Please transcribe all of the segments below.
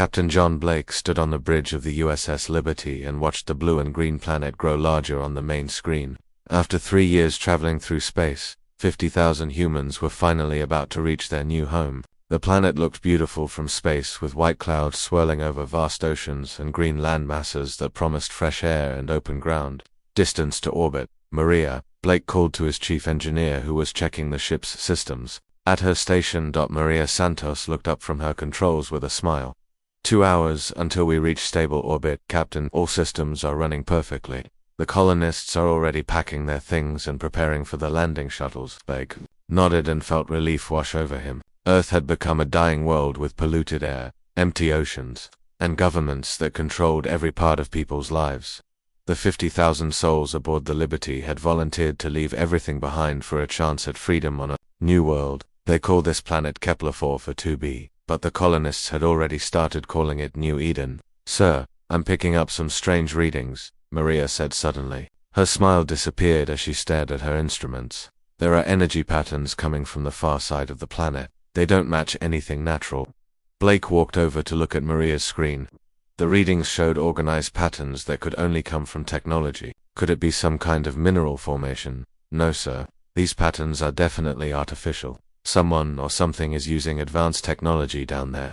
Captain John Blake stood on the bridge of the USS Liberty and watched the blue and green planet grow larger on the main screen. After 3 years traveling through space, 50,000 humans were finally about to reach their new home. The planet looked beautiful from space, with white clouds swirling over vast oceans and green land masses that promised fresh air and open ground. Distance to orbit. Maria, Blake called to his chief engineer, who was checking the ship's systems. At her station. Maria Santos looked up from her controls with a smile. 2 hours until we reach stable orbit, Captain. All systems are running perfectly. The colonists are already packing their things and preparing for the landing shuttles. Blake nodded and felt relief wash over him. Earth had become a dying world with polluted air, empty oceans, and governments that controlled every part of people's lives. The 50,000 souls aboard the Liberty had volunteered to leave everything behind for a chance at freedom on a new world. They called this planet Kepler 4 for 2b, but the colonists had already started calling it New Eden. "Sir, I'm picking up some strange readings," Maria said suddenly. Her smile disappeared as she stared at her instruments. "There are energy patterns coming from the far side of the planet. They don't match anything natural." Blake walked over to look at Maria's screen. The readings showed organized patterns that could only come from technology. Could it be some kind of mineral formation? "No, sir. These patterns are definitely artificial. Someone or something is using advanced technology down there."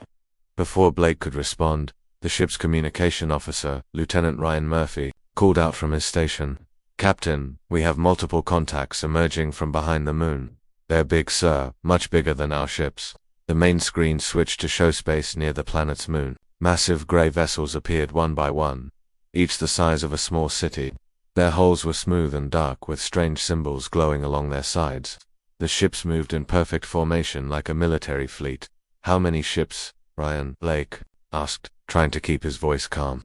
Before Blake could respond, the ship's communication officer, Lieutenant Ryan Murphy, called out from his station. "Captain, we have multiple contacts emerging from behind the moon. They're big, sir, much bigger than our ships." The main screen switched to show space near the planet's moon. Massive gray vessels appeared one by one, each the size of a small city. Their hulls were smooth and dark, with strange symbols glowing along their sides. The ships moved in perfect formation like a military fleet. "How many ships?" Ryan Blake asked, trying to keep his voice calm.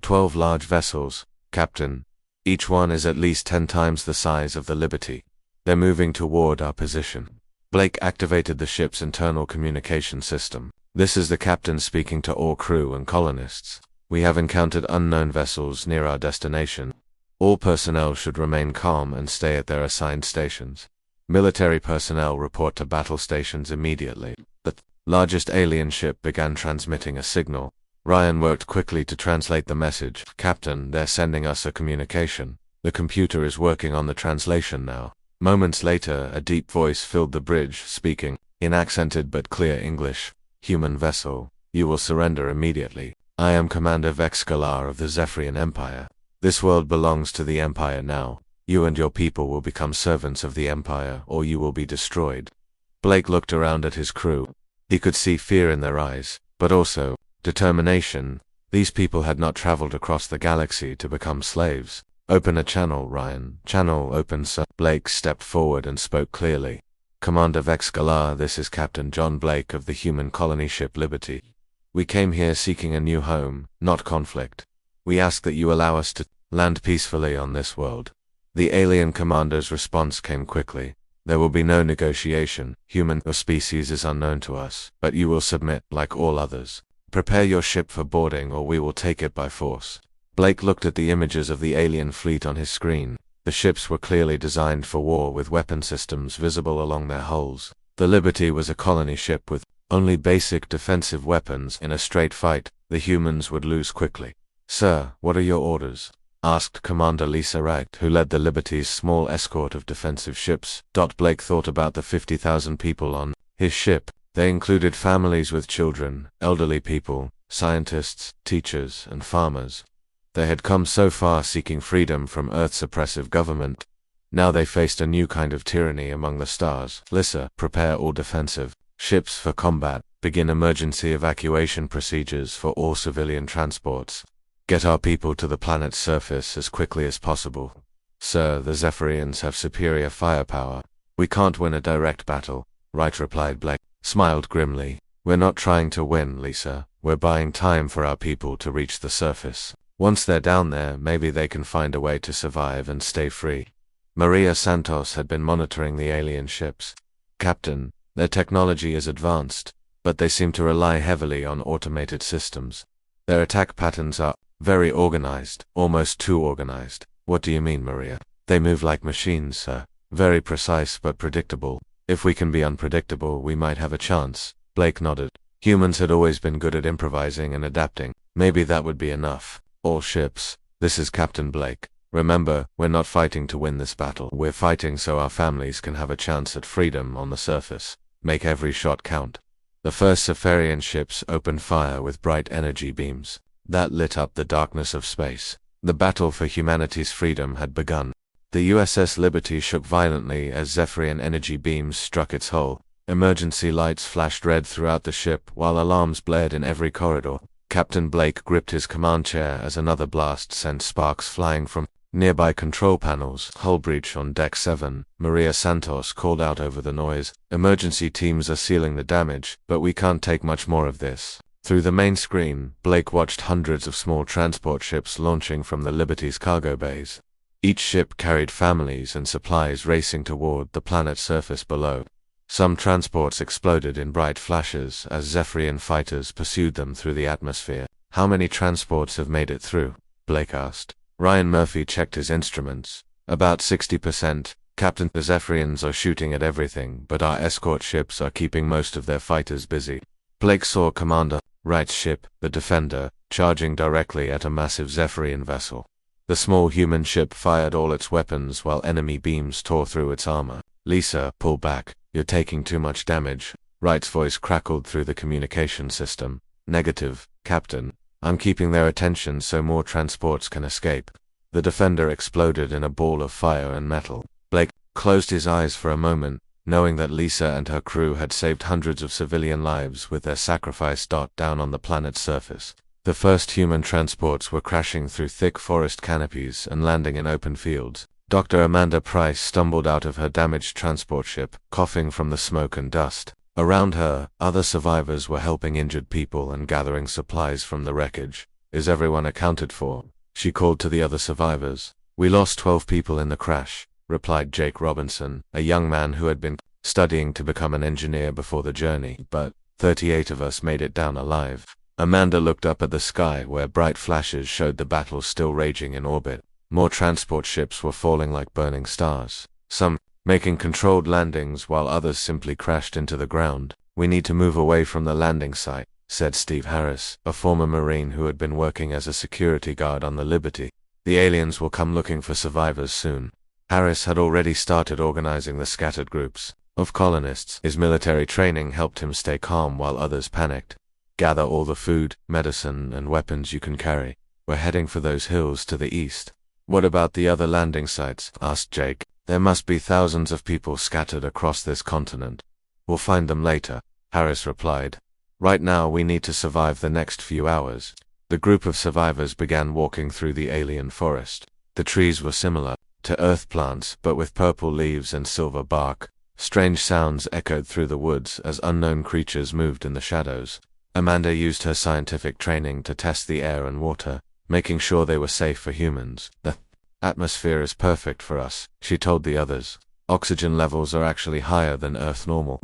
12 large vessels, Captain. Each one is at least 10 times the size of the Liberty. They're moving toward our position." Blake activated the ship's internal communication system. "This is the captain speaking to all crew and colonists. We have encountered unknown vessels near our destination. All personnel should remain calm and stay at their assigned stations. Military personnel report to battle stations immediately." The largest alien ship began transmitting a signal. Ryan worked quickly to translate the message. "Captain, they're sending us a communication. The computer is working on the translation now." Moments later, a deep voice filled the bridge, speaking, in accented but clear English. "Human vessel, you will surrender immediately. I am Commander Vex Galar of the Zephyrian Empire. This world belongs to the Empire now. You and your people will become servants of the Empire, or you will be destroyed." Blake looked around at his crew. He could see fear in their eyes, but also determination. These people had not traveled across the galaxy to become slaves. "Open a channel, Ryan. Channel open, sir." Blake stepped forward and spoke clearly. "Commander Vex Galar, this is Captain John Blake of the human colony ship Liberty. We came here seeking a new home, not conflict. We ask that you allow us to land peacefully on this world." The alien commander's response came quickly. "There will be no negotiation. Human or species is unknown to us, but you will submit like all others. Prepare your ship for boarding or we will take it by force." Blake looked at the images of the alien fleet on his screen. The ships were clearly designed for war, with weapon systems visible along their hulls. The Liberty was a colony ship with only basic defensive weapons. In a straight fight, the humans would lose quickly. "Sir, what are your orders?" asked Commander Lisa Wright, who led the Liberty's small escort of defensive ships. Blake thought about the 50,000 people on his ship. They included families with children, elderly people, scientists, teachers, and farmers. They had come so far seeking freedom from Earth's oppressive government. Now they faced a new kind of tyranny among the stars. "Lissa, prepare all defensive ships for combat. Begin emergency evacuation procedures for all civilian transports. Get our people to the planet's surface as quickly as possible. Sir, the Zephyrians have superior firepower. We can't win a direct battle," Wright replied. Blake smiled grimly. "We're not trying to win, Lisa. We're buying time for our people to reach the surface. Once they're down there, maybe they can find a way to survive and stay free." Maria Santos had been monitoring the alien ships. "Captain, their technology is advanced, but they seem to rely heavily on automated systems. Their attack patterns are very organized, almost too organized." "What do you mean, Maria?" "They move like machines, sir. Very precise but predictable. If we can be unpredictable, we might have a chance." Blake nodded. Humans had always been good at improvising and adapting. Maybe that would be enough. All ships, this is Captain Blake. Remember, we're not fighting to win this battle. We're fighting so our families can have a chance at freedom on the surface. Make every shot count. The first Zephyrian ships opened fire with bright energy beams. That lit up the darkness of space. The battle for humanity's freedom had begun. The USS Liberty shook violently as Zephyrian energy beams struck its hull. Emergency lights flashed red throughout the ship, while alarms blared in every corridor. Captain Blake gripped his command chair as another blast sent sparks flying from nearby control panels. Hull breach on Deck 7. Maria Santos called out over the noise. Emergency teams are sealing the damage, but we can't take much more of this. Through the main screen, Blake watched hundreds of small transport ships launching from the Liberty's cargo bays. Each ship carried families and supplies racing toward the planet's surface below. Some transports exploded in bright flashes as Zephyrian fighters pursued them through the atmosphere. How many transports have made it through? Blake asked. Ryan Murphy checked his instruments. About 60%. Captain, the Zephyrians are shooting at everything, but our escort ships are keeping most of their fighters busy. Blake saw Commander Wright's ship, the Defender, charging directly at a massive Zephyrian vessel. The small human ship fired all its weapons while enemy beams tore through its armor. Lisa, pull back. You're taking too much damage. Wright's voice crackled through the communication system. Negative, Captain. I'm keeping their attention so more transports can escape. The Defender exploded in a ball of fire and metal. Blake closed his eyes for a moment, knowing that Lisa and her crew had saved hundreds of civilian lives with their sacrifice down on the planet's surface. The first human transports were crashing through thick forest canopies and landing in open fields. Dr. Amanda Price stumbled out of her damaged transport ship, coughing from the smoke and dust. Around her, other survivors were helping injured people and gathering supplies from the wreckage. Is everyone accounted for? She called to the other survivors. We lost 12 people in the crash, replied Jake Robinson, a young man who had been studying to become an engineer before the journey, but 38 of us made it down alive. Amanda looked up at the sky where bright flashes showed the battle still raging in orbit. More transport ships were falling like burning stars, some making controlled landings while others simply crashed into the ground. We need to move away from the landing site, said Steve Harris, a former Marine who had been working as a security guard on the Liberty. The aliens will come looking for survivors soon. Harris had already started organizing the scattered groups of colonists. His military training helped him stay calm while others panicked. Gather all the food, medicine, and weapons you can carry. We're heading for those hills to the east. What about the other landing sites? Asked Jake. There must be thousands of people scattered across this continent. We'll find them later, Harris replied. Right now we need to survive the next few hours. The group of survivors began walking through the alien forest. The trees were similar to earth plants, but with purple leaves and silver bark. Strange sounds echoed through the woods as unknown creatures moved in the shadows. Amanda used her scientific training to test the air and water, making sure they were safe for humans. The atmosphere is perfect for us, she told the others. Oxygen levels are actually higher than Earth normal.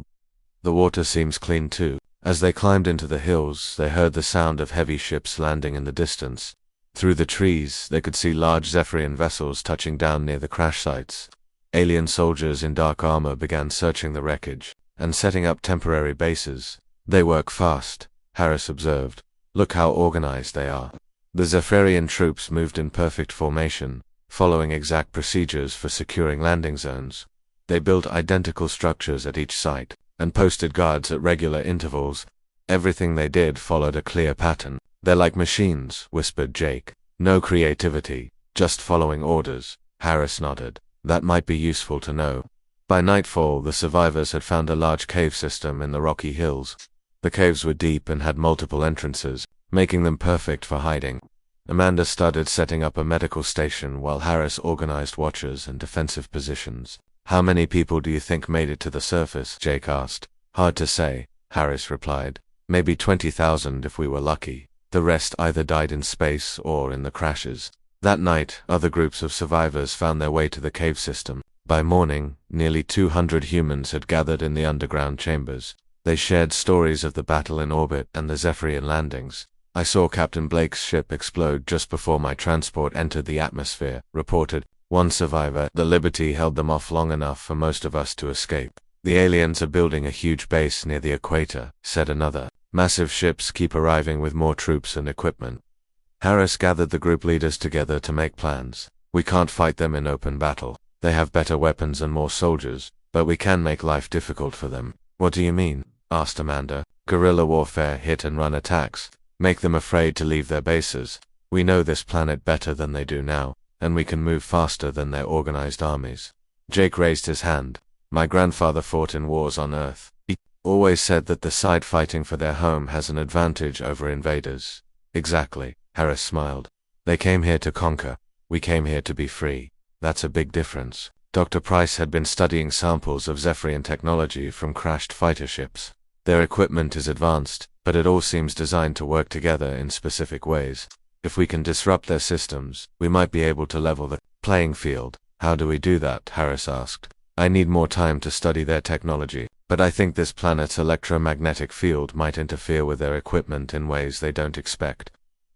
The water seems clean too. As they climbed into the hills, they heard the sound of heavy ships landing in the distance. Through the trees, they could see large Zephyrian vessels touching down near the crash sites. Alien soldiers in dark armor began searching the wreckage and setting up temporary bases. They work fast, Harris observed. Look how organized they are. The Zephyrian troops moved in perfect formation, following exact procedures for securing landing zones. They built identical structures at each site, and posted guards at regular intervals. Everything they did followed a clear pattern. They're like machines, whispered Jake. No creativity, just following orders. Harris nodded. That might be useful to know. By nightfall, the survivors had found a large cave system in the rocky hills. The caves were deep and had multiple entrances, making them perfect for hiding. Amanda started setting up a medical station while Harris organized watchers and defensive positions. How many people do you think made it to the surface? Jake asked. Hard to say, Harris replied. Maybe 20,000 if we were lucky. The rest either died in space or in the crashes. That night, other groups of survivors found their way to the cave system. By morning, nearly 200 humans had gathered in the underground chambers. They shared stories of the battle in orbit and the Zephyrian landings. I saw Captain Blake's ship explode just before my transport entered the atmosphere, reported one survivor. The Liberty held them off long enough for most of us to escape. The aliens are building a huge base near the equator, said another. Massive ships keep arriving with more troops and equipment. Harris gathered the group leaders together to make plans. We can't fight them in open battle. They have better weapons and more soldiers, but we can make life difficult for them. What do you mean? Asked Amanda. Guerrilla warfare, hit and run attacks. Make them afraid to leave their bases. We know this planet better than they do now, and we can move faster than their organized armies. Jake raised his hand. My grandfather fought in wars on Earth. He always said that the side fighting for their home has an advantage over invaders. Exactly, Harris smiled. They came here to conquer. We came here to be free. That's a big difference. Dr. Price had been studying samples of Zephyrian technology from crashed fighter ships. Their equipment is advanced, but it all seems designed to work together in specific ways. If we can disrupt their systems, we might be able to level the playing field. How do we do that? Harris asked. I need more time to study their technology, but I think this planet's electromagnetic field might interfere with their equipment in ways they don't expect.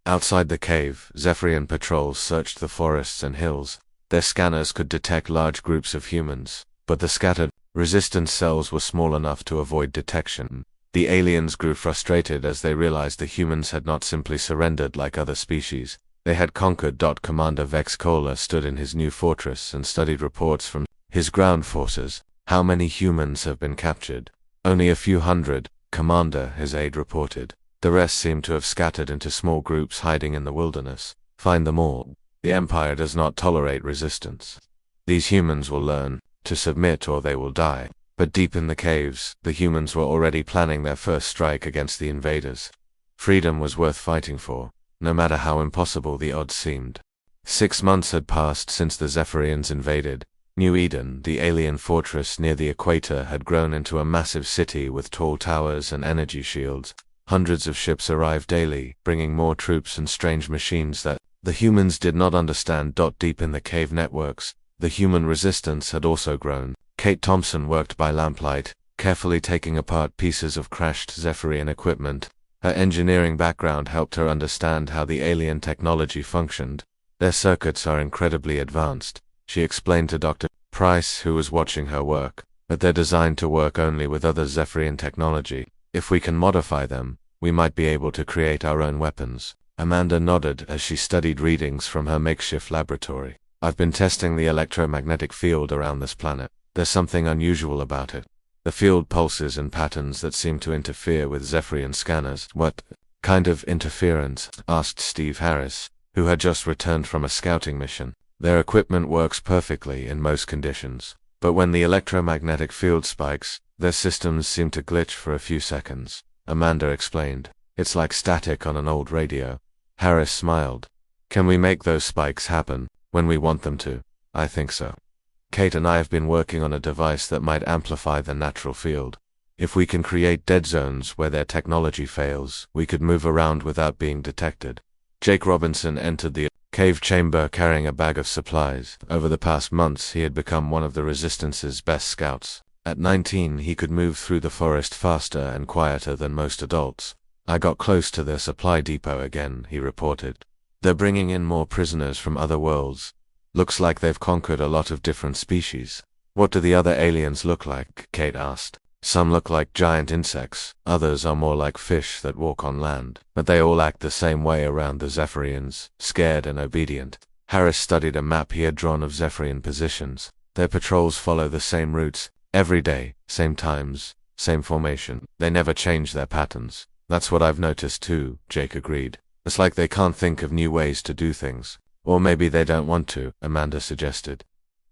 Outside the cave, Zephyrian patrols searched the forests and hills. Their scanners could detect large groups of humans, but the scattered, resistance cells were small enough to avoid detection. The aliens grew frustrated as they realized the humans had not simply surrendered like other species. They had conquered. Commander Vex Kohler stood in his new fortress and studied reports from his ground forces. How many humans have been captured? Only a few hundred, Commander, his aide reported. The rest seem to have scattered into small groups hiding in the wilderness. Find them all. The Empire does not tolerate resistance. These humans will learn to submit or they will die. But deep in the caves, the humans were already planning their first strike against the invaders. Freedom was worth fighting for, no matter how impossible the odds seemed. 6 months had passed since the Zephyrians invaded. New Eden, the alien fortress near the equator, had grown into a massive city with tall towers and energy shields. Hundreds of ships arrived daily, bringing more troops and strange machines that the humans did not understand. Deep in the cave networks, the human resistance had also grown. Kate Thompson worked by lamplight, carefully taking apart pieces of crashed Zephyrian equipment. Her engineering background helped her understand how the alien technology functioned. Their circuits are incredibly advanced, she explained to Dr. Price, who was watching her work, but they're designed to work only with other Zephyrian technology. If we can modify them, we might be able to create our own weapons. Amanda nodded as she studied readings from her makeshift laboratory. I've been testing the electromagnetic field around this planet. There's something unusual about it. The field pulses in patterns that seem to interfere with Zephyrian scanners. What kind of interference? Asked Steve Harris, who had just returned from a scouting mission. Their equipment works perfectly in most conditions, but when the electromagnetic field spikes, their systems seem to glitch for a few seconds. Amanda explained. It's like static on an old radio. Harris smiled. Can we make those spikes happen when we want them to? I think so. Kate and I have been working on a device that might amplify the natural field. If we can create dead zones where their technology fails, we could move around without being detected. Jake Robinson entered the cave chamber carrying a bag of supplies. Over the past months, he had become one of the Resistance's best scouts. At 19, he could move through the forest faster and quieter than most adults. I got close to their supply depot again, he reported. They're bringing in more prisoners from other worlds. Looks like they've conquered a lot of different species. What do the other aliens look like? Kate asked. Some look like giant insects, others are more like fish that walk on land, but they all act the same way around the Zephyrians, scared and obedient. Harris studied a map he had drawn of Zephyrian positions. Their patrols follow the same routes, every day, same times, same formation. They never change their patterns. That's what I've noticed too, Jake agreed. It's like they can't think of new ways to do things. Or maybe they don't want to, Amanda suggested.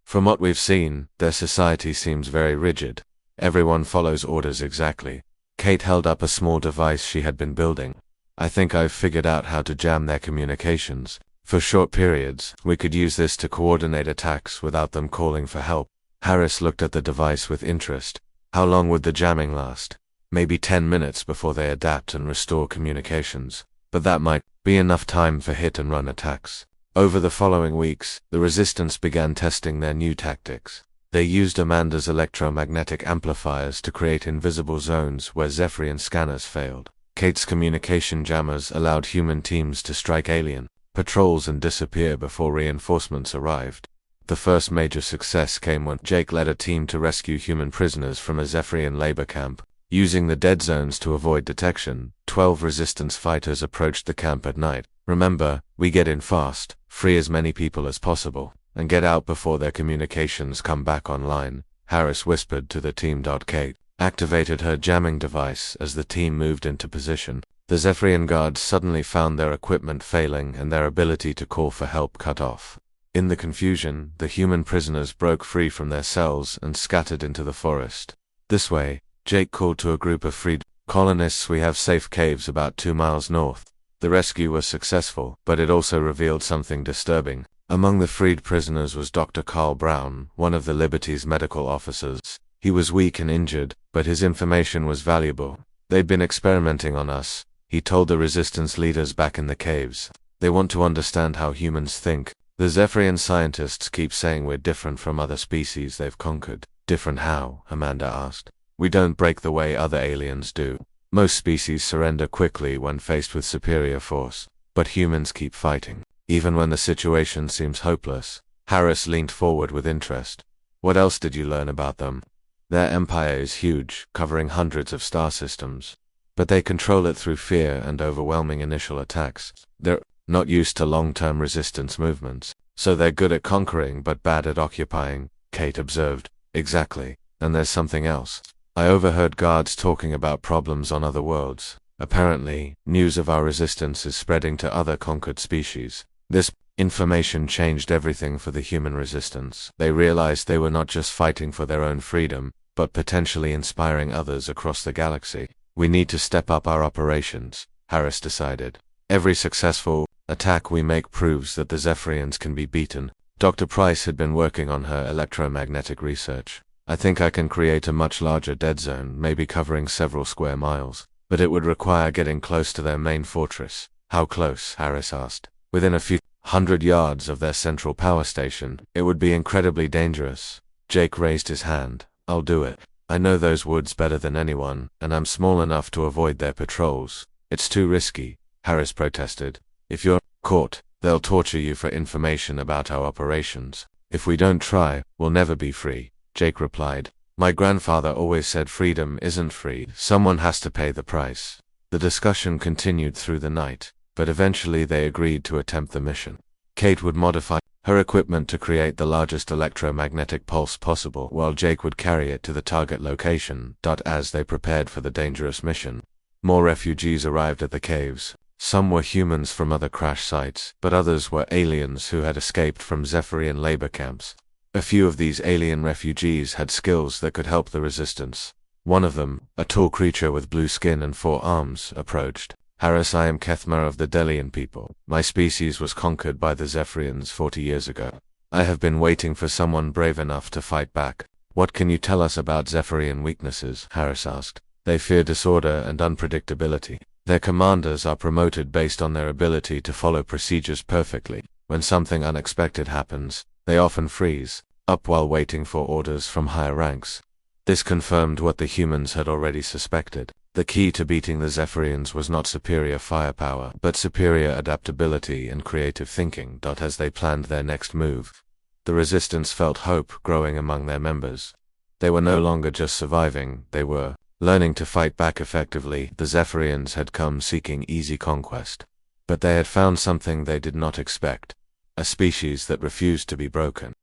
From what we've seen, their society seems very rigid. Everyone follows orders exactly. Kate held up a small device she had been building. I think I've figured out how to jam their communications. For short periods, we could use this to coordinate attacks without them calling for help. Harris looked at the device with interest. How long would the jamming last? Maybe 10 minutes before they adapt and restore communications. But that might be enough time for hit-and-run attacks. Over the following weeks, the Resistance began testing their new tactics. They used Amanda's electromagnetic amplifiers to create invisible zones where Zephyrian scanners failed. Kate's communication jammers allowed human teams to strike alien patrols and disappear before reinforcements arrived. The first major success came when Jake led a team to rescue human prisoners from a Zephyrian labor camp. Using the dead zones to avoid detection, 12 resistance fighters approached the camp at night. Remember, we get in fast, free as many people as possible, and get out before their communications come back online, Harris whispered to the team. Kate activated her jamming device as the team moved into position. The Zephyrian guards suddenly found their equipment failing and their ability to call for help cut off. In the confusion, the human prisoners broke free from their cells and scattered into the forest. This way, Jake called to a group of freed colonists. We have safe caves about 2 miles north. The rescue was successful, but it also revealed something disturbing. Among the freed prisoners was Dr. Carl Brown, one of the Liberty's medical officers. He was weak and injured, but his information was valuable. They'd been experimenting on us, he told the resistance leaders back in the caves. They want to understand how humans think. The Zephyrian scientists keep saying we're different from other species they've conquered. Different how? Amanda asked. We don't break the way other aliens do. Most species surrender quickly when faced with superior force, but humans keep fighting, even when the situation seems hopeless. Harris leaned forward with interest. What else did you learn about them? Their empire is huge, covering hundreds of star systems. But they control it through fear and overwhelming initial attacks. They're not used to long-term resistance movements, so they're good at conquering but bad at occupying, Kate observed. Exactly. And there's something else. I overheard guards talking about problems on other worlds. Apparently, news of our resistance is spreading to other conquered species. This information changed everything for the human resistance. They realized they were not just fighting for their own freedom, but potentially inspiring others across the galaxy. We need to step up our operations, Harris decided. Every successful attack we make proves that the Zephyrians can be beaten. Dr. Price had been working on her electromagnetic research. I think I can create a much larger dead zone, maybe covering several square miles. But it would require getting close to their main fortress. How close? Harris asked. Within a few 100 yards of their central power station. It would be incredibly dangerous. Jake raised his hand. I'll do it. I know those woods better than anyone, and I'm small enough to avoid their patrols. It's too risky, Harris protested. If you're caught, they'll torture you for information about our operations. If we don't try, we'll never be free, Jake replied. My grandfather always said freedom isn't free, someone has to pay the price. The discussion continued through the night, but eventually they agreed to attempt the mission. Kate would modify her equipment to create the largest electromagnetic pulse possible, while Jake would carry it to the target location. As they prepared for the dangerous mission, more refugees arrived at the caves. Some were humans from other crash sites, but others were aliens who had escaped from Zephyrian labor camps. A few of these alien refugees had skills that could help the resistance. One of them, a tall creature with blue skin and 4 arms, approached. Harris, I am Kethma of the Delian people. My species was conquered by the Zephyrians 40 years ago. I have been waiting for someone brave enough to fight back. What can you tell us about Zephyrian weaknesses? Harris asked. They fear disorder and unpredictability. Their commanders are promoted based on their ability to follow procedures perfectly. When something unexpected happens, they often freeze up while waiting for orders from higher ranks. This confirmed what the humans had already suspected. The key to beating the Zephyrians was not superior firepower, but superior adaptability and creative thinking. As they planned their next move, the resistance felt hope growing among their members. They were no longer just surviving, they were learning to fight back effectively. The Zephyrians had come seeking easy conquest, but they had found something they did not expect. A species that refused to be broken.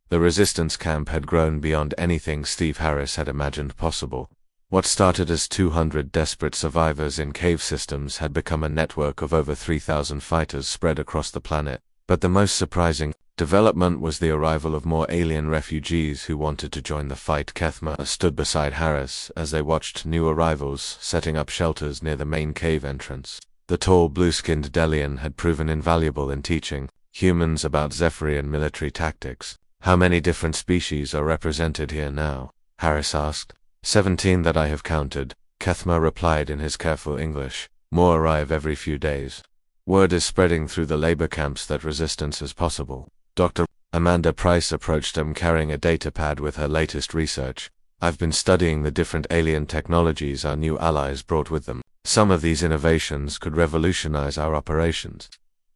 The resistance camp had grown beyond anything Steve Harris had imagined possible. What started as 200 desperate survivors in cave systems had become a network of over 3,000 fighters spread across the planet. But the most surprising development was the arrival of more alien refugees who wanted to join the fight. Kethma stood beside Harris as they watched new arrivals setting up shelters near the main cave entrance. The tall blue-skinned Delian had proven invaluable in teaching humans about Zephyrian military tactics. How many different species are represented here now? Harris asked. 17 that I have counted, Kethma replied in his careful English. More arrive every few days. Word is spreading through the labor camps that resistance is possible. Dr. Amanda Price approached them carrying a datapad with her latest research. I've been studying the different alien technologies our new allies brought with them. Some of these innovations could revolutionize our operations.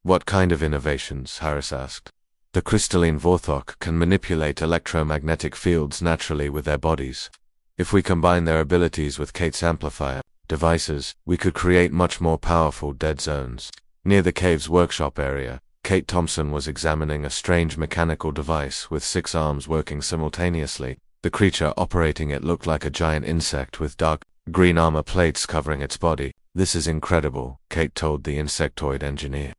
What kind of innovations? Harris asked. The crystalline Vorthok can manipulate electromagnetic fields naturally with their bodies. If we combine their abilities with Kate's amplifier devices, we could create much more powerful dead zones. Near the cave's workshop area, Kate Thompson was examining a strange mechanical device with 6 arms working simultaneously. The creature operating it looked like a giant insect with dark green armor plates covering its body. "This is incredible," Kate told the insectoid engineer.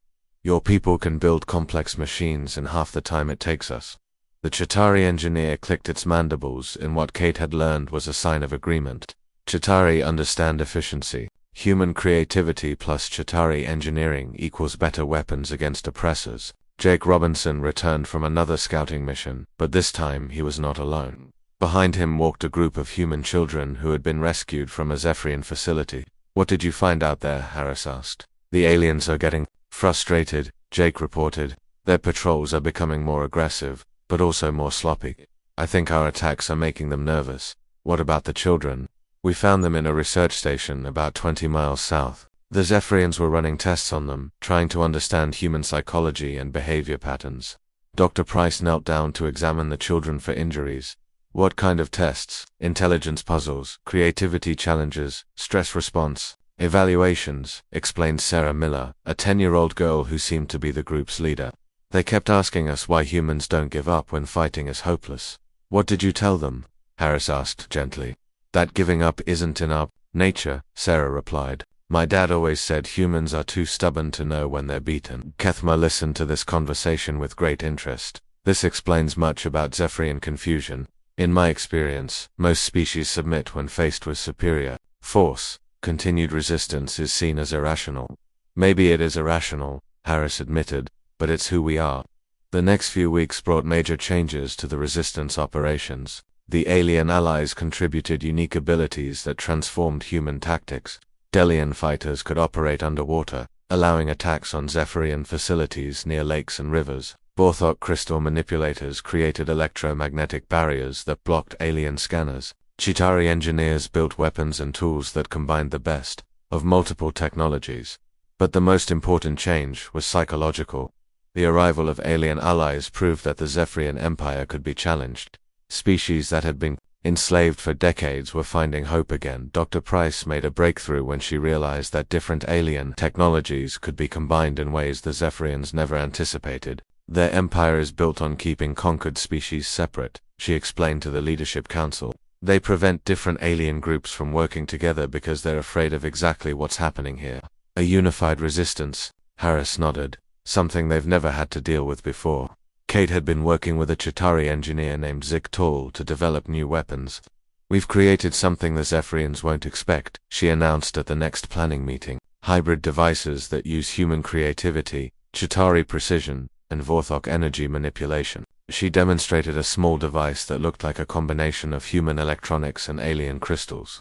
"Your people can build complex machines in half the time it takes us." The Chitauri engineer clicked its mandibles in what Kate had learned was a sign of agreement. Chitauri understand efficiency. Human creativity plus Chitauri engineering equals better weapons against oppressors. Jake Robinson returned from another scouting mission, but this time he was not alone. Behind him walked a group of human children who had been rescued from a Zephyrian facility. "What did you find out there?" Harris asked. "The aliens are getting frustrated," Jake reported. "Their patrols are becoming more aggressive, but also more sloppy. I think our attacks are making them nervous." "What about the children?" "We found them in a research station about 20 miles south. The Zephyrians were running tests on them, trying to understand human psychology and behavior patterns." Dr. Price knelt down to examine the children for injuries. "What kind of tests?" "Intelligence puzzles, creativity challenges, stress response, evaluations," explained Sarah Miller, a 10-year-old girl who seemed to be the group's leader. "They kept asking us why humans don't give up when fighting is hopeless." "What did you tell them?" Harris asked gently. "That giving up isn't in our nature," Sarah replied. "My dad always said humans are too stubborn to know when they're beaten." Kethma listened to this conversation with great interest. "This explains much about Zephyrian confusion. In my experience, most species submit when faced with superior force. Continued resistance is seen as irrational." "Maybe it is irrational," Harris admitted, "but it's who we are." The next few weeks brought major changes to the resistance operations. The alien allies contributed unique abilities that transformed human tactics. Delian fighters could operate underwater, allowing attacks on Zephyrian facilities near lakes and rivers. Vorthok crystal manipulators created electromagnetic barriers that blocked alien scanners. Chitauri engineers built weapons and tools that combined the best of multiple technologies. But the most important change was psychological. The arrival of alien allies proved that the Zephyrian Empire could be challenged. Species that had been enslaved for decades were finding hope again. Dr. Price made a breakthrough when she realized that different alien technologies could be combined in ways the Zephyrians never anticipated. "Their empire is built on keeping conquered species separate," she explained to the Leadership Council. "They prevent different alien groups from working together because they're afraid of exactly what's happening here." "A unified resistance," Harris nodded. "Something they've never had to deal with before." Kate had been working with a Chitauri engineer named Zik Tall to develop new weapons. "We've created something the Zephyrians won't expect," she announced at the next planning meeting. "Hybrid devices that use human creativity, Chitauri precision, and Vorthok energy manipulation." She demonstrated a small device that looked like a combination of human electronics and alien crystals.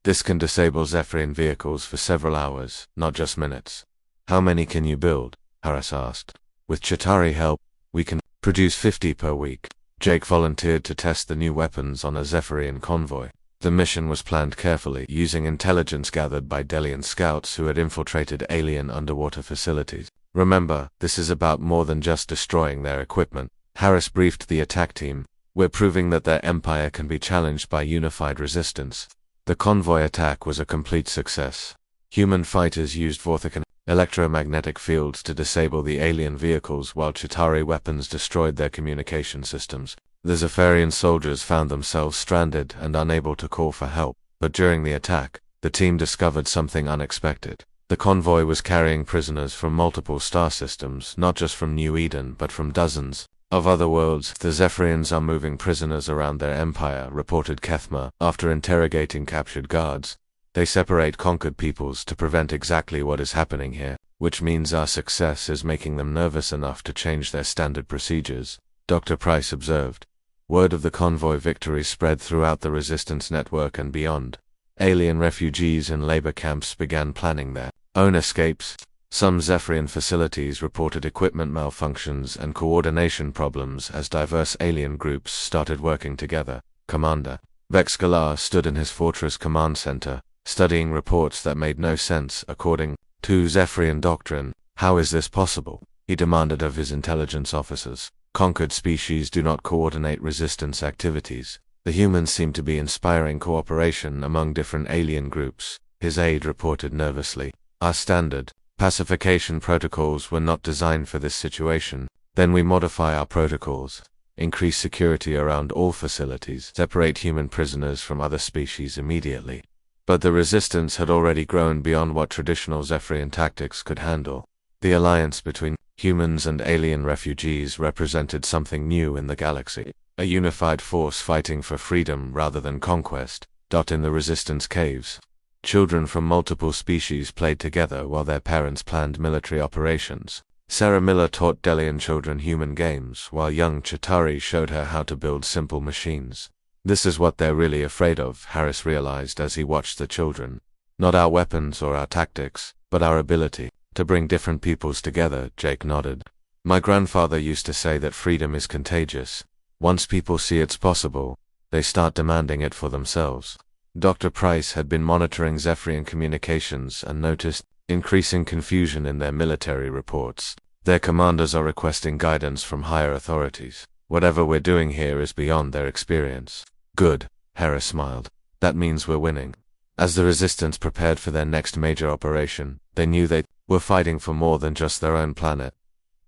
"This can disable Zephyrian vehicles for several hours, not just minutes." "How many can you build?" Harris asked. "With Chitauri help, we can produce 50 per week." Jake volunteered to test the new weapons on a Zephyrian convoy. The mission was planned carefully, using intelligence gathered by Delian scouts who had infiltrated alien underwater facilities. "Remember, this is about more than just destroying their equipment," Harris briefed the attack team. "We're proving that their empire can be challenged by unified resistance." The convoy attack was a complete success. Human fighters used Vorthok and electromagnetic fields to disable the alien vehicles while Chitauri weapons destroyed their communication systems. The Zephyrian soldiers found themselves stranded and unable to call for help, but during the attack, the team discovered something unexpected. The convoy was carrying prisoners from multiple star systems, not just from New Eden but from dozens of other worlds. "The Zephyrians are moving prisoners around their empire," reported Kethma, after interrogating captured guards. "They separate conquered peoples to prevent exactly what is happening here, which means our success is making them nervous enough to change their standard procedures," Dr. Price observed. Word of the convoy victory spread throughout the resistance network and beyond. Alien refugees in labor camps began planning their own escapes. Some Zephyrian facilities reported equipment malfunctions and coordination problems as diverse alien groups started working together. Commander Vex Galar stood in his fortress command center, studying reports that made no sense according to Zephyrian doctrine. "How is this possible?" he demanded of his intelligence officers. "Conquered species do not coordinate resistance activities. The humans seemed to be inspiring cooperation among different alien groups, his aide reported nervously. Our standard pacification protocols were not designed for this situation. Then we modify our protocols, increase security around all facilities, separate human prisoners from other species immediately. But the resistance had already grown beyond what traditional Zephyrian tactics could handle. The alliance between humans and alien refugees represented something new in the galaxy, a unified force fighting for freedom rather than conquest. In the resistance caves, children from multiple species played together while their parents planned military operations. Sarah Miller taught Delian children human games, while young Chitauri showed her how to build simple machines. This is what they're really afraid of, Harris realized as he watched the children. Not our weapons or our tactics, but our ability to bring different peoples together, Jake nodded. My grandfather used to say that freedom is contagious. Once people see it's possible, they start demanding it for themselves. Dr. Price had been monitoring Zephyrian communications and noticed increasing confusion in their military reports. Their commanders are requesting guidance from higher authorities. Whatever we're doing here is beyond their experience. Good, Harris smiled. That means we're winning. As the Resistance prepared for their next major operation, they knew they were fighting for more than just their own planet.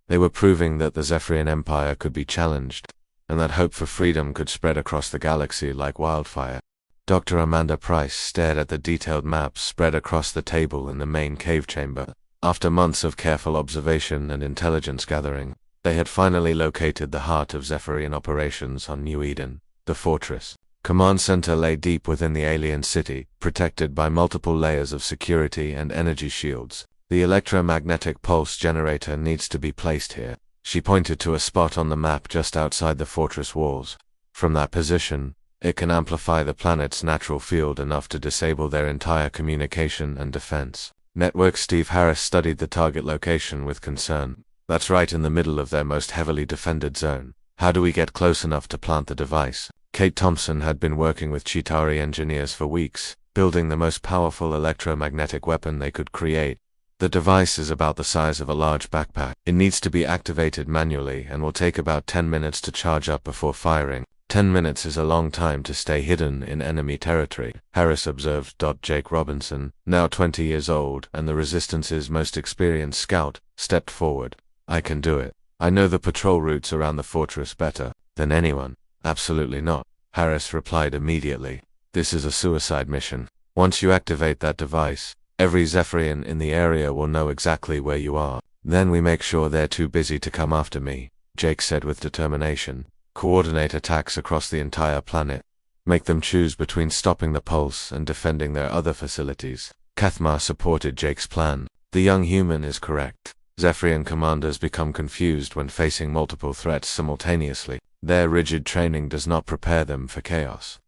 They were proving that the Zephyrian Empire could be challenged, and that hope for freedom could spread across the galaxy like wildfire. Dr. Amanda Price stared at the detailed maps spread across the table in the main cave chamber. After months of careful observation and intelligence gathering, they had finally located the heart of Zephyrian operations on New Eden, the fortress. Command Center lay deep within the alien city, protected by multiple layers of security and energy shields. The electromagnetic pulse generator needs to be placed here. She pointed to a spot on the map just outside the fortress walls. From that position, it can amplify the planet's natural field enough to disable their entire communication and defense network. Steve Harris studied the target location with concern. That's right in the middle of their most heavily defended zone. How do we get close enough to plant the device? Kate Thompson had been working with Chitauri engineers for weeks, building the most powerful electromagnetic weapon they could create. The device is about the size of a large backpack. It needs to be activated manually and will take about 10 minutes to charge up before firing. 10 minutes is a long time to stay hidden in enemy territory, Harris observed. Jake Robinson, now 20 years old and the Resistance's most experienced scout, stepped forward. I can do it. I know the patrol routes around the fortress better than anyone. Absolutely not, Harris replied immediately. This is a suicide mission. Once you activate that device, every Zephyrian in the area will know exactly where you are. Then we make sure they're too busy to come after me, Jake said with determination. Coordinate attacks across the entire planet. Make them choose between stopping the pulse and defending their other facilities. Kathmar supported Jake's plan. The young human is correct. Zephyrian commanders become confused when facing multiple threats simultaneously. Their rigid training does not prepare them for chaos.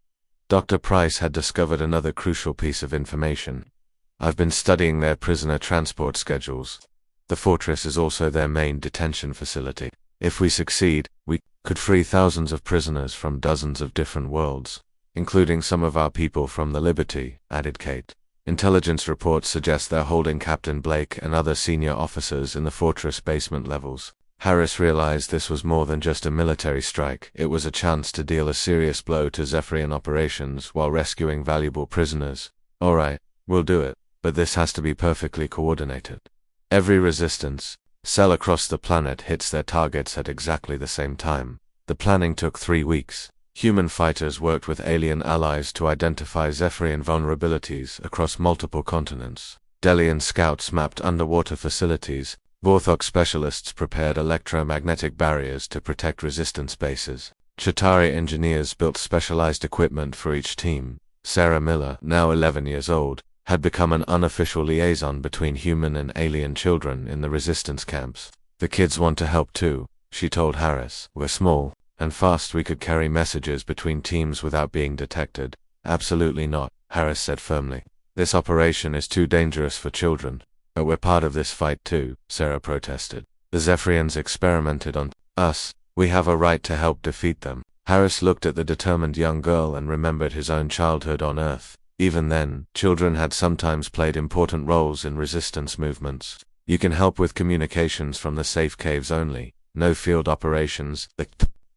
Dr. Price had discovered another crucial piece of information. I've been studying their prisoner transport schedules. The fortress is also their main detention facility. If we succeed, we could free thousands of prisoners from dozens of different worlds, including some of our people from the Liberty, added Kate. Intelligence reports suggest they're holding Captain Blake and other senior officers in the fortress basement levels. Harris realized this was more than just a military strike. It was a chance to deal a serious blow to Zephyrian operations while rescuing valuable prisoners. All right, we'll do it, but this has to be perfectly coordinated. Every Resistance cell across the planet hits their targets at exactly the same time. The planning took 3 weeks. Human fighters worked with alien allies to identify Zephyrian vulnerabilities across multiple continents. Delian scouts mapped underwater facilities. Vorthok specialists prepared electromagnetic barriers to protect Resistance bases. Chitauri engineers built specialized equipment for each team. Sarah Miller, now 11 years old, had become an unofficial liaison between human and alien children in the Resistance camps. The kids want to help too, she told Harris. We're small and fast. We could carry messages between teams without being detected. Absolutely not, Harris said firmly. This operation is too dangerous for children. But we're part of this fight too, Sarah protested. The Zephyrians experimented on us. We have a right to help defeat them. Harris looked at the determined young girl and remembered his own childhood on Earth. Even then, children had sometimes played important roles in Resistance movements. You can help with communications from the safe caves only. No field operations. The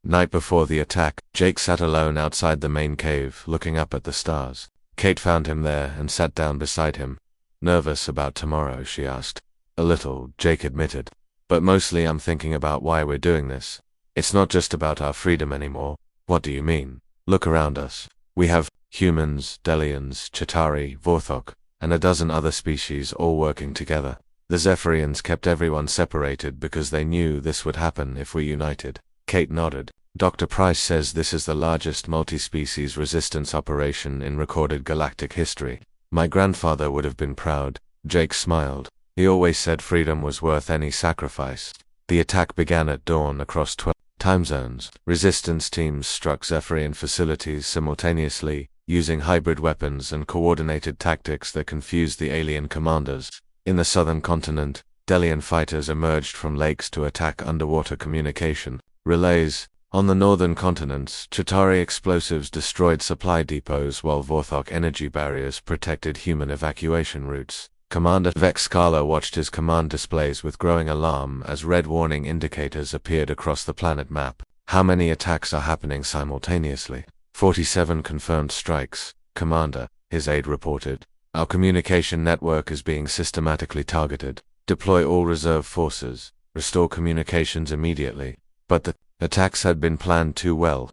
Night before the attack, Jake sat alone outside the main cave, looking up at the stars. Kate found him there and sat down beside him. "Nervous about tomorrow?" she asked. "A little," Jake admitted. "But mostly I'm thinking about why we're doing this. It's not just about our freedom anymore." "What do you mean?" "Look around us. We have humans, Delians, Chitauri, Vorthok, and a dozen other species all working together. The Zephyrians kept everyone separated because they knew this would happen if we united." Kate nodded. "Dr. Price says this is the largest multi-species resistance operation in recorded galactic history. My grandfather would have been proud." Jake smiled. He always said freedom was worth any sacrifice. The attack began at dawn across 12 time zones. Resistance teams struck Zephyrian facilities simultaneously, using hybrid weapons and coordinated tactics that confused the alien commanders. In the southern continent, Delian fighters emerged from lakes to attack underwater communication relays. On the northern continents, Chitauri explosives destroyed supply depots while Vorthok energy barriers protected human evacuation routes. Commander Vexkala watched his command displays with growing alarm as red warning indicators appeared across the planet map. "How many attacks are happening simultaneously?" 47 confirmed strikes, Commander, his aide reported. "Our communication network is being systematically targeted. Deploy all reserve forces. Restore communications immediately." But the attacks had been planned too well.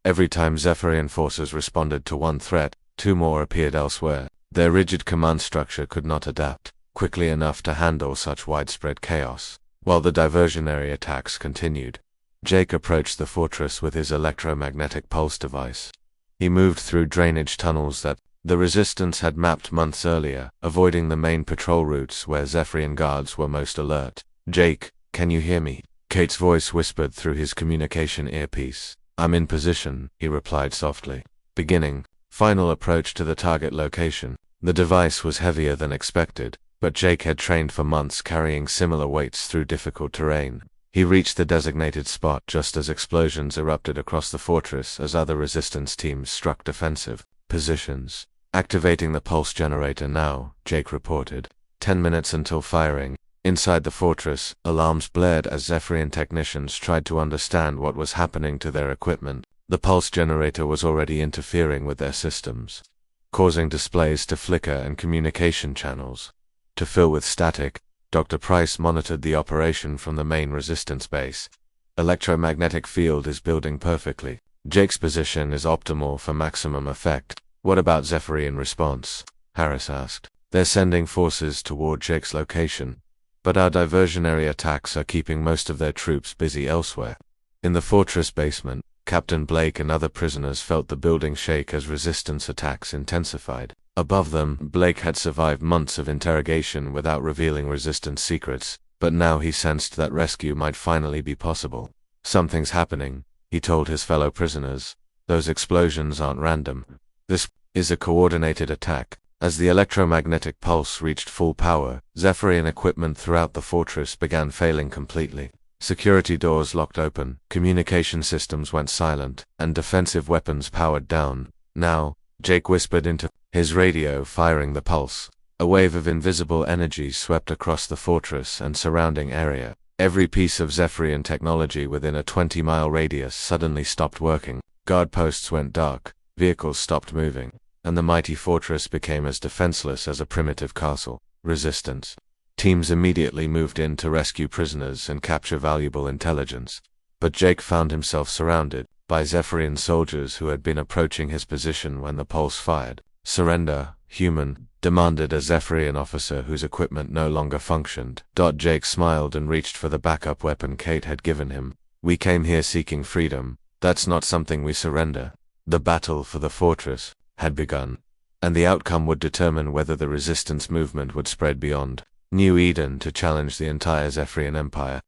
Every time Zephyrian forces responded to one threat, two more appeared elsewhere. Their rigid command structure could not adapt quickly enough to handle such widespread chaos. While the diversionary attacks continued, Jake approached the fortress with his electromagnetic pulse device. He moved through drainage tunnels that the Resistance had mapped months earlier, avoiding the main patrol routes where Zephyrian guards were most alert. "Jake, can you hear me?" Kate's voice whispered through his communication earpiece. "I'm in position," he replied softly. Beginning. Final approach to the target location. The device was heavier than expected, but Jake had trained for months carrying similar weights through difficult terrain. He reached the designated spot just as explosions erupted across the fortress as other resistance teams struck defensive positions. "Activating the pulse generator now," Jake reported. 10 minutes until firing. Inside the fortress, alarms blared as Zephyrian technicians tried to understand what was happening to their equipment. The pulse generator was already interfering with their systems, causing displays to flicker and communication channels to fill with static. Dr. Price monitored the operation from the main resistance base. "Electromagnetic field is building perfectly. Jake's position is optimal for maximum effect." "What about Zephyrian response?" Harris asked. "They're sending forces toward Jake's location, but our diversionary attacks are keeping most of their troops busy elsewhere." In the fortress basement, Captain Blake and other prisoners felt the building shake as resistance attacks intensified. Above them, Blake had survived months of interrogation without revealing resistance secrets, but now he sensed that rescue might finally be possible. "Something's happening," he told his fellow prisoners. "Those explosions aren't random. This is a coordinated attack." As the electromagnetic pulse reached full power, Zephyrian equipment throughout the fortress began failing completely. Security doors locked open, communication systems went silent, and defensive weapons powered down. "Now," Jake whispered into his radio, firing the pulse. A wave of invisible energy swept across the fortress and surrounding area. Every piece of Zephyrian technology within a 20-mile radius suddenly stopped working. Guard posts went dark, vehicles stopped moving, and the mighty fortress became as defenseless as a primitive castle. Resistance teams immediately moved in to rescue prisoners and capture valuable intelligence. But Jake found himself surrounded by Zephyrian soldiers who had been approaching his position when the pulse fired. "Surrender, human," demanded a Zephyrian officer whose equipment no longer functioned. Jake smiled and reached for the backup weapon Kate had given him. "We came here seeking freedom. That's not something we surrender." The battle for the fortress had begun, and the outcome would determine whether the resistance movement would spread beyond New Eden to challenge the entire Zephyrian Empire.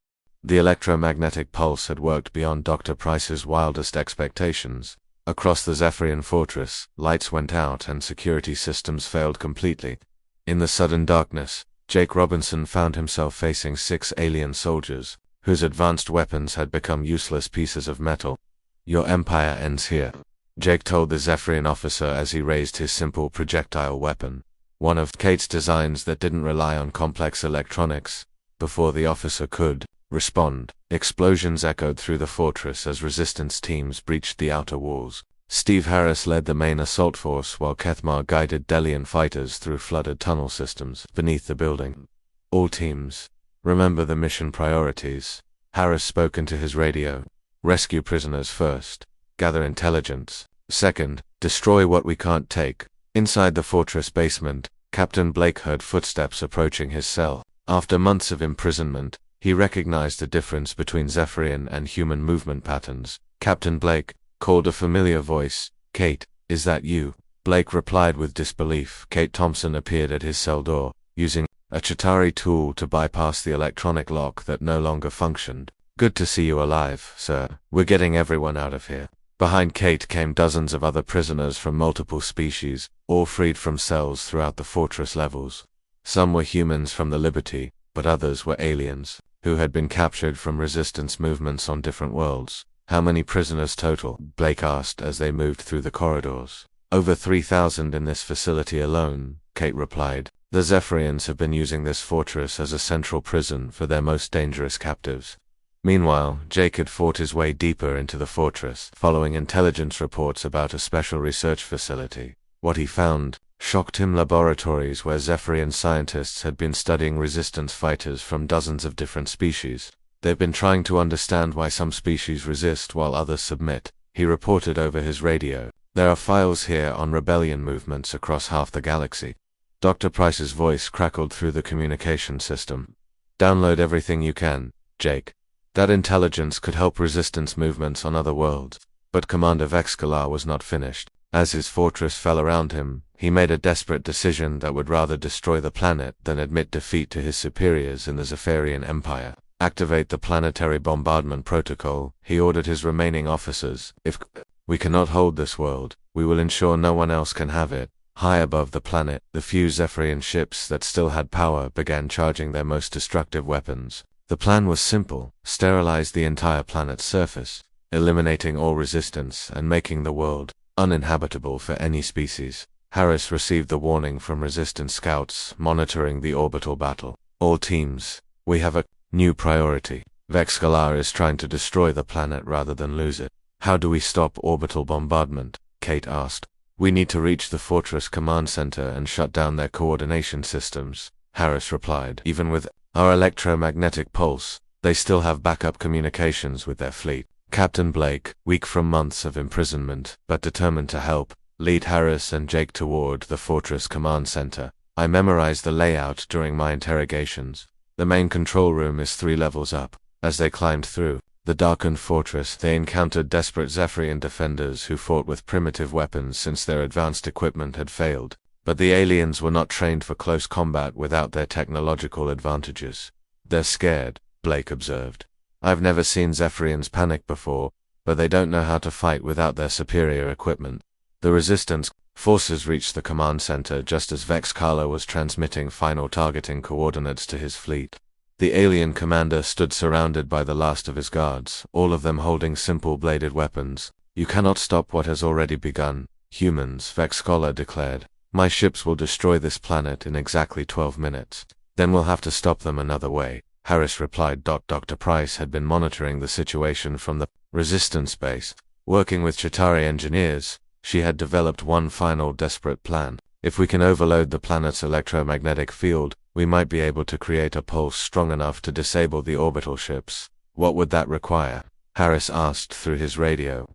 The electromagnetic pulse had worked beyond Dr. Price's wildest expectations. Across the Zephyrian fortress, lights went out and security systems failed completely. In the sudden darkness, Jake Robinson found himself facing 6 alien soldiers, whose advanced weapons had become useless pieces of metal. "Your empire ends here," Jake told the Zephyrian officer as he raised his simple projectile weapon, one of Kate's designs that didn't rely on complex electronics. Before the officer could respond. Explosions echoed through the fortress as resistance teams breached the outer walls. Steve Harris led the main assault force while Kethmar guided Delian fighters through flooded tunnel systems beneath the building. All teams, remember the mission priorities. Harris spoke into his radio. Rescue prisoners first. Gather intelligence. Second, destroy what we can't take. Inside the fortress basement, Captain Blake heard footsteps approaching his cell. After months of imprisonment, he recognized the difference between Zephyrian and human movement patterns. Captain Blake called a familiar voice. "Kate, is that you?" Blake replied with disbelief. Kate Thompson appeared at his cell door, using a Chitauri tool to bypass the electronic lock that no longer functioned. "Good to see you alive, sir. We're getting everyone out of here." Behind Kate came dozens of other prisoners from multiple species, all freed from cells throughout the fortress levels. Some were humans from the Liberty, but others were aliens, who had been captured from resistance movements on different worlds. "How many prisoners total?" Blake asked as they moved through the corridors. "Over 3,000 in this facility alone," Kate replied. "The Zephyrians have been using this fortress as a central prison for their most dangerous captives." Meanwhile, Jake had fought his way deeper into the fortress, following intelligence reports about a special research facility. What he found shocked him: laboratories where Zephyrian scientists had been studying resistance fighters from dozens of different species. "They've been trying to understand why some species resist while others submit," he reported over his radio. "There are files here on rebellion movements across half the galaxy." Dr. Price's voice crackled through the communication system. "Download everything you can, Jake. That intelligence could help resistance movements on other worlds." But Commander Vexcalar was not finished. As his fortress fell around him, he made a desperate decision that would rather destroy the planet than admit defeat to his superiors in the Zephyrian Empire. "Activate the planetary bombardment protocol," he ordered his remaining officers. "If we cannot hold this world, we will ensure no one else can have it." High above the planet, the few Zephyrian ships that still had power began charging their most destructive weapons. The plan was simple: sterilize the entire planet's surface, eliminating all resistance and making the world uninhabitable for any species. Harris received the warning from resistance scouts monitoring the orbital battle. "All teams, we have a new priority. Vexcalar is trying to destroy the planet rather than lose it." "How do we stop orbital bombardment?" Kate asked. "We need to reach the Fortress Command Center and shut down their coordination systems," Harris replied. "Even with our electromagnetic pulse, they still have backup communications with their fleet." Captain Blake, weak from months of imprisonment, but determined to help, led Harris and Jake toward the Fortress Command Center. "I memorized the layout during my interrogations. The main control room is 3 levels up." As they climbed through the darkened fortress, they encountered desperate Zephyrian defenders who fought with primitive weapons since their advanced equipment had failed. But the aliens were not trained for close combat without their technological advantages. "They're scared," Blake observed. "I've never seen Zephyrians panic before, but they don't know how to fight without their superior equipment." The resistance forces reached the command center just as Vexcalar was transmitting final targeting coordinates to his fleet. The alien commander stood surrounded by the last of his guards, all of them holding simple bladed weapons. "You cannot stop what has already begun, humans," Vexcalar declared. "My ships will destroy this planet in exactly 12 minutes. Then we'll have to stop them another way," Harris replied. Dr. Price had been monitoring the situation from the resistance base. Working with Chitauri engineers, she had developed one final desperate plan. "If we can overload the planet's electromagnetic field, we might be able to create a pulse strong enough to disable the orbital ships." "What would that require?" Harris asked through his radio.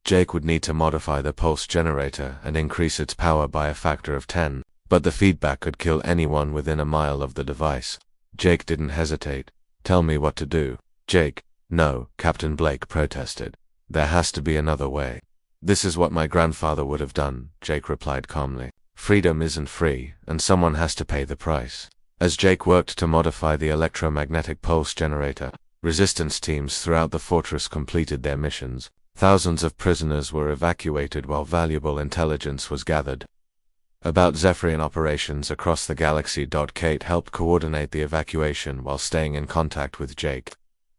"Jake would need to modify the pulse generator and increase its power by a factor of 10, but the feedback could kill anyone within a mile of the device." Jake didn't hesitate. "Tell me what to do." "Jake, no," Captain Blake protested. "There has to be another way." "This is what my grandfather would have done," Jake replied calmly. "Freedom isn't free, and someone has to pay the price." As Jake worked to modify the electromagnetic pulse generator, resistance teams throughout the fortress completed their missions. Thousands of prisoners were evacuated while valuable intelligence was gathered about Zephyrian operations across the galaxy. Kate helped coordinate the evacuation while staying in contact with Jake.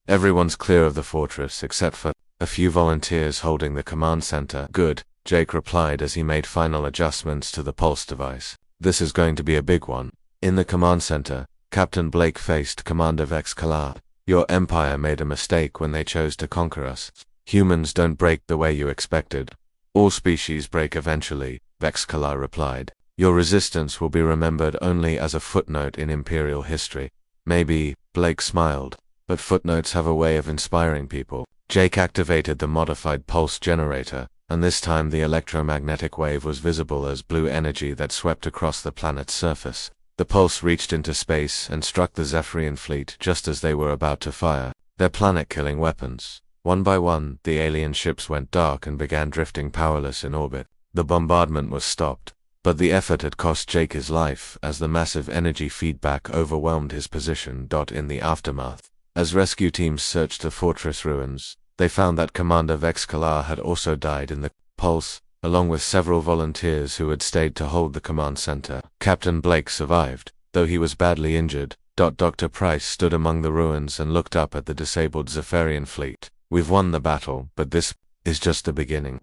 "Everyone's clear of the fortress except for a few volunteers holding the command center." "Good," Jake replied as he made final adjustments to the pulse device. "This is going to be a big one." In the command center, Captain Blake faced Commander Vexcalar. Your empire made a mistake when they chose to conquer us. Humans don't break the way you expected. All species break eventually, Vexkala replied. Your resistance will be remembered only as a footnote in Imperial history. Maybe, Blake smiled, but footnotes have a way of inspiring people. Jake activated the modified pulse generator, and this time the electromagnetic wave was visible as blue energy that swept across the planet's surface. The pulse reached into space and struck the Zephyrian fleet just as they were about to fire their planet-killing weapons. One by one, the alien ships went dark and began drifting powerless in orbit. The bombardment was stopped, but the effort had cost Jake his life as the massive energy feedback overwhelmed his position. In the aftermath, as rescue teams searched the fortress ruins, they found that Commander Vexkala had also died in the pulse, along with several volunteers who had stayed to hold the command center. Captain Blake survived, though he was badly injured. Dr. Price stood among the ruins and looked up at the disabled Zephyrian fleet. We've won the battle, but this is just the beginning.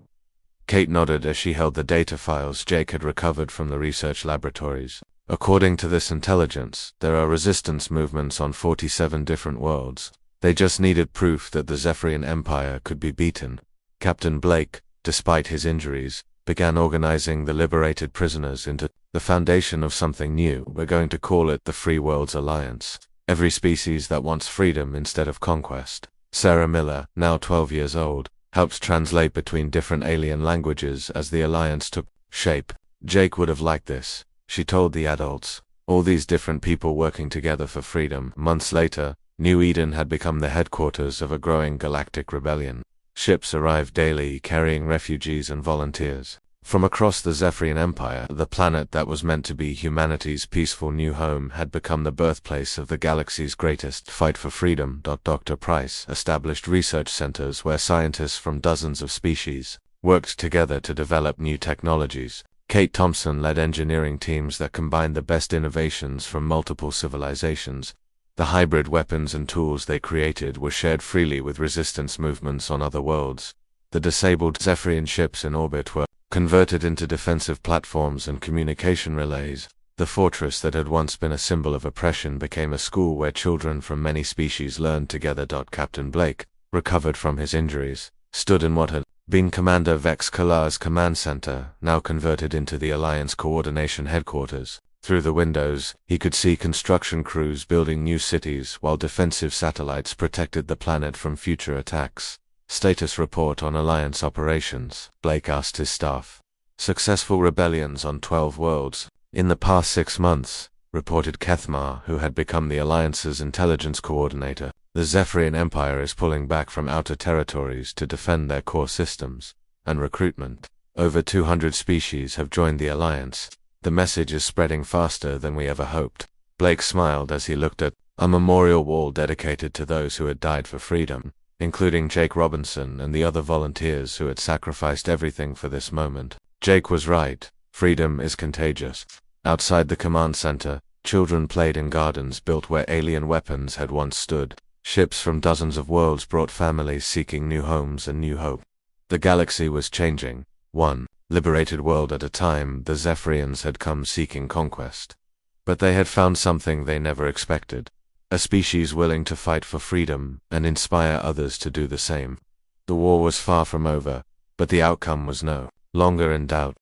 Kate nodded as she held the data files Jake had recovered from the research laboratories. According to this intelligence, there are resistance movements on 47 different worlds. They just needed proof that the Zephyrian Empire could be beaten. Captain Blake, despite his injuries, began organizing the liberated prisoners into the foundation of something new. We're going to call it the Free Worlds Alliance. Every species that wants freedom instead of conquest. Sarah Miller, now 12 years old, helped translate between different alien languages as the alliance took shape. Jake would have liked this, she told the adults. All these different people working together for freedom. Months later, New Eden had become the headquarters of a growing galactic rebellion. Ships arrived daily carrying refugees and volunteers from across the Zephyrian Empire. The planet that was meant to be humanity's peaceful new home had become the birthplace of the galaxy's greatest fight for freedom. Dr. Price established research centers where scientists from dozens of species worked together to develop new technologies. Kate Thompson led engineering teams that combined the best innovations from multiple civilizations. The hybrid weapons and tools they created were shared freely with resistance movements on other worlds. The disabled Zephyrian ships in orbit were converted into defensive platforms and communication relays. The fortress that had once been a symbol of oppression became a school where children from many species learned together. Captain Blake, recovered from his injuries, stood in what had been Commander Vexkala's command center, now converted into the Alliance Coordination Headquarters. Through the windows, he could see construction crews building new cities while defensive satellites protected the planet from future attacks. Status report on Alliance operations, Blake asked his staff. Successful rebellions on 12 worlds. In the past 6 months, reported Kethmar, who had become the Alliance's intelligence coordinator. The Zephyrian Empire is pulling back from outer territories to defend their core systems and recruitment. Over 200 species have joined the Alliance. The message is spreading faster than we ever hoped. Blake smiled as he looked at a memorial wall dedicated to those who had died for freedom, including Jake Robinson and the other volunteers who had sacrificed everything for this moment. Jake was right. Freedom is contagious. Outside the command center, children played in gardens built where alien weapons had once stood. Ships from dozens of worlds brought families seeking new homes and new hope. The galaxy was changing. One liberated world at a time, the Zephyrians had come seeking conquest. But they had found something they never expected. A species willing to fight for freedom and inspire others to do the same. The war was far from over, but the outcome was no longer in doubt.